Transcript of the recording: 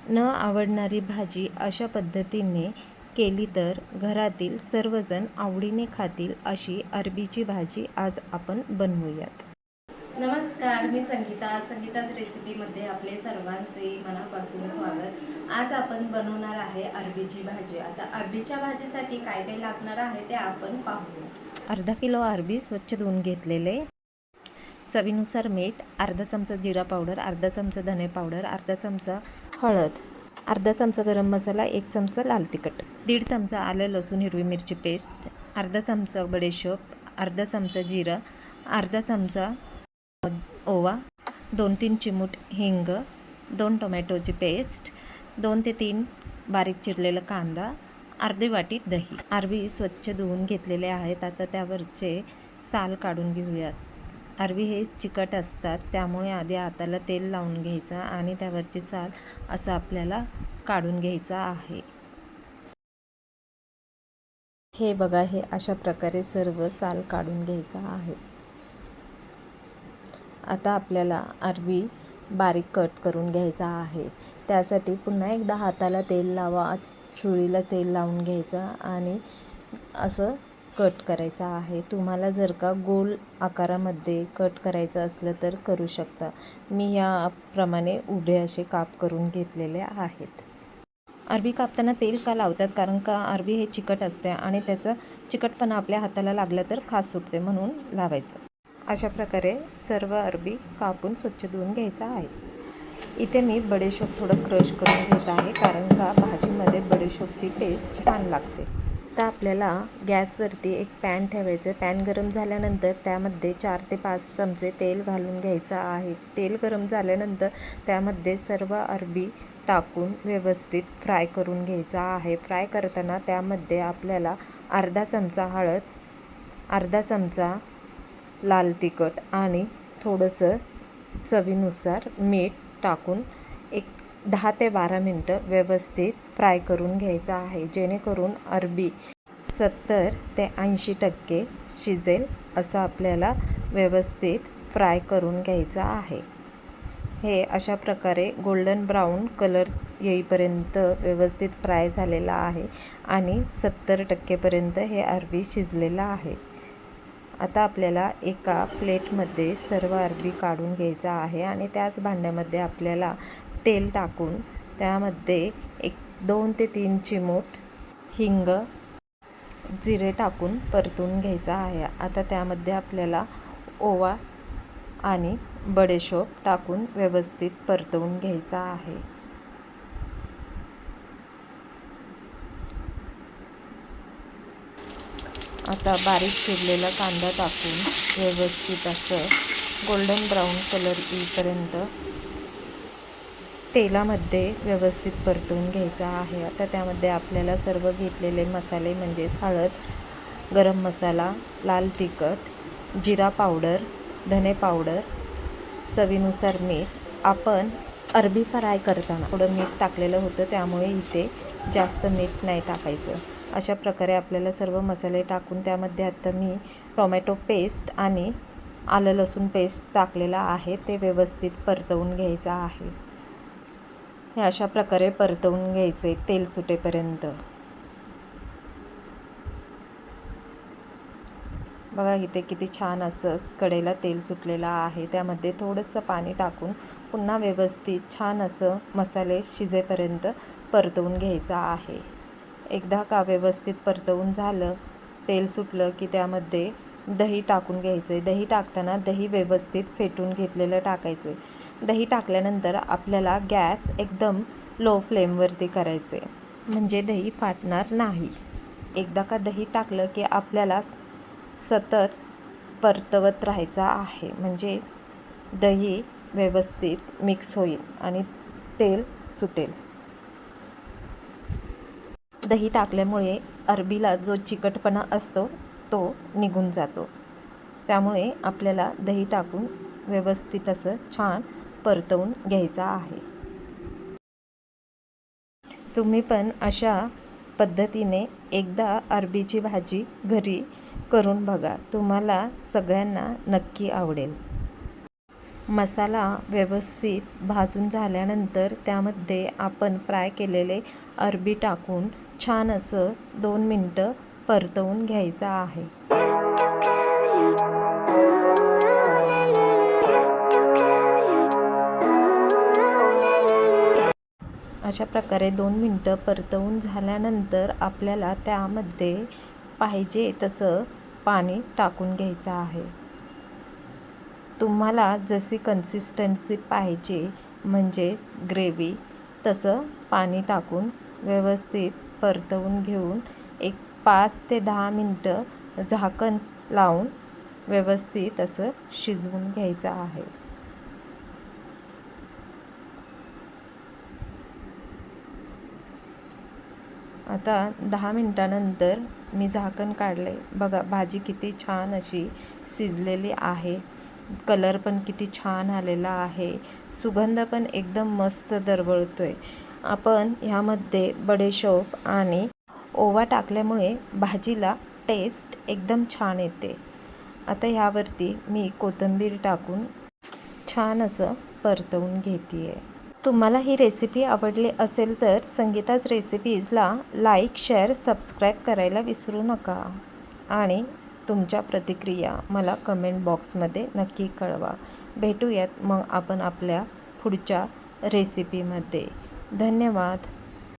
न आवडणारी भाजी अशा पद्धतीने केली तर घरातील सर्वजण आवडीने खातील अशी अरबीची भाजी आज आपण बनवूयात। नमस्कार, मी संगीताच रेसिपीमध्ये आपले सर्वांचे मनापासून स्वागत। आज आपण बनवणार आहे अरबीची भाजी। आता अरबीच्या भाजीसाठी काय काय लागणार आहे ते आपण पाहूया। अर्धा किलो अरबी स्वच्छ धुवून घेतलेले, चवीनुसार मीठ, अर्धा चमचा जिरा पावडर, अर्धा चमचा धने पावडर, अर्धा चमचा हळद, अर्धा चमचा गरम मसाला, 1 चमचा लाल तिखट, 1.5 चमचा आलं लसूण हिरवी मिरची पेस्ट, अर्धा चमचा बडीशोप, अर्धा चमचा जिरं, अर्धा चमचा ओवा, 2-3 चिमूट हिंग, 2 टोमॅटोची पेस्ट, 2 ते 3 बारीक चिरलेला कांदा, अर्धी वाटी दही। अरबी स्वच्छ धुवून घेतलेले आहेत। आता त्यावरचे साल काढून घेऊयात। अरबी हे चिकट असतात, त्यामुळे आधी हाताला तेल लावून घ्यायचं आणि त्यावरची साल असं आपल्याला काढून घ्यायचं आहे। हे बघा, हे अशा प्रकारे सर्व साल काढून घ्यायचं आहे। आता आपल्याला अरबी बारीक कट करून घ्यायचा आहे। त्यासाठी पुन्हा एकदा हाताला तेल लावा, सुरीला तेल लावून घ्यायचं आणि असं कट करायचा आहे। तुम्हाला जर का गोल आकारामध्ये कट करायचं असलं तर करू शकता। मी याप्रमाणे उभे असे काप करून घेतलेले आहेत। अरबी कापताना तेल का लावतात? कारण का अरबी हे चिकट असते आणि त्याचा चिकटपणा आपल्या हाताला लागला तर खास सुटते, म्हणून लावायचं। अशा प्रकारे सर्व अरबी कापून स्वच्छ धुवून घ्यायचा आहे। इथे मी बडीशोप थोडं क्रश करून घेत आहे, कारण का भाजीमध्ये बडीशोपची टेस्ट छान लागते। तर आपल्याला गॅसवरती एक पॅन ठेवायचं। पॅन गरम झाल्यानंतर त्यामध्ये 4 ते 5 चमचे तेल घालून घ्यायचं आहे। तेल गरम झाल्यानंतर त्यामध्ये सर्व अरबी टाकून व्यवस्थित फ्राय करून घ्यायचा आहे। फ्राय करताना त्यामध्ये आपल्याला अर्धा चमचा हळद, अर्धा चमचा लाल तिखट आणि थोडंसं चवीनुसार मीठ टाकून एक 10 ते 12 मिनटं व्यवस्थित फ्राय करून घ्यायचं आहे, जेणेकरून अरबी 70 ते 80% शिजेल असं आपल्याला व्यवस्थित फ्राय करून घ्यायचं आहे। हे अशा प्रकारे गोल्डन ब्राऊन कलर येईपर्यंत व्यवस्थित फ्राय झालेला आहे आणि 70% हे अरबी शिजलेलं आहे। आता आपल्याला एका प्लेटमध्ये सर्व अरबी काढून घ्यायचा आहे आणि त्याच भांड्यामध्ये आपल्याला तेल टाकून त्यामध्ये 2 ते 3 चिमूट हिंग, जिरे टाकून परतून घ्यायचा आहे। आता त्यामध्ये आपल्याला ओवा आणि बडीशोप टाकून व्यवस्थित परतवून घ्यायचा आहे। आता बारीक चिरलेला कांदा टाकून व्यवस्थित असं गोल्डन ब्राऊन कलर येईपर्यंत तेलामध्ये व्यवस्थित परतवून घ्यायचा आहे। आता त्यामध्ये आपल्याला सर्व घेतलेले मसाले म्हणजेच हळद, गरम मसाला, लाल तिखट, जिरा पावडर, धने पावडर, चवीनुसार मीठ। आपण अरबी फ्राय करताना थोडं मीठ टाकलेलं होतं, त्यामुळे इथे जास्त मीठ नाही टाकायचं। अशा प्रकारे आपल्याला सर्व मसाले टाकून त्यामध्ये आता मी टोमॅटो पेस्ट आणि आलं लसूण पेस्ट टाकलेला आहे, ते व्यवस्थित परतवून घ्यायचं आहे। हे अशा प्रकारे परतवून घ्यायचे तेल सुटेपर्यंत। बघा, इथे किती छान असं कढईला तेल सुटलेलं आहे। त्यामध्ये थोडंसं पाणी टाकून पुन्हा व्यवस्थित छान असं मसाले शिजेपर्यंत परतवून घ्यायचं आहे। एकदा का व्यवस्थित परतवून झालं, तेल सुटलं की त्यामध्ये दही टाकून घ्यायचं आहे। दही टाकताना दही व्यवस्थित फेटून घेतलेलं टाकायचं आहे। दही टाकल्यानंतर आपल्याला गॅस एकदम लो फ्लेमवरती करायचे, म्हणजे दही फाटणार नाही। एकदा का दही टाकलं की आपल्याला सतत परतवत राहायचं आहे, म्हणजे दही व्यवस्थित मिक्स होईल आणि तेल सुटेल। दही टाकल्यामुळे अरबीला जो चिकटपणा असतो तो निघून जातो, त्यामुळे आपल्याला दही टाकून व्यवस्थित असं छान परतवून घ्यायचं आहे। तुम्ही पण अशा पद्धतीने एकदा अरबीची भाजी घरी करून बघा, तुम्हाला सगळ्यांना नक्की आवडेल। मसाला व्यवस्थित भाजून झाल्यानंतर त्यामध्ये आपण फ्राय केलेले अरबी टाकून छान असं 2 मिनटं परतवून घ्यायचं आहे. अशा प्रकारे 2 मिनटं परतवून झाल्यानंतर आपल्याला त्यामध्ये पाहिजे तसं पाणी टाकून घ्यायचं आहे. तुम्हाला जशी कन्सिस्टन्सी पाहिजे म्हणजेच ग्रेव्ही तसं पाणी टाकून व्यवस्थित परतवून घेऊन एक 5 ते 10 मिनटं झाकण लावून व्यवस्थित असं शिजवून घ्यायचं आहे. आता 10 मिनटानंतर मी झाकण काढले. बघा भाजी किती छान अशी शिजलेली आहे. कलर पण किती छान आलेला आहे. सुगंध पण एकदम मस्त दरवळतोय. आपण ह्यामध्ये बडेशोप आणि ओवा टाकल्यामुळे भाजीला टेस्ट एकदम छान येते. आता ह्यावरती मी कोथिंबीर टाकून छान असं परतवून घेते आहे. तुम्हाला ही रेसिपी आवडली असेल तर संगीताज रेसिपीजला लाईक, शेअर, सबस्क्राईब करायला विसरू नका आणि तुमच्या प्रतिक्रिया मला कमेंट बॉक्समध्ये नक्की कळवा. भेटूयात मग आपण आपल्या पुढच्या रेसिपीमध्ये. धन्यवाद.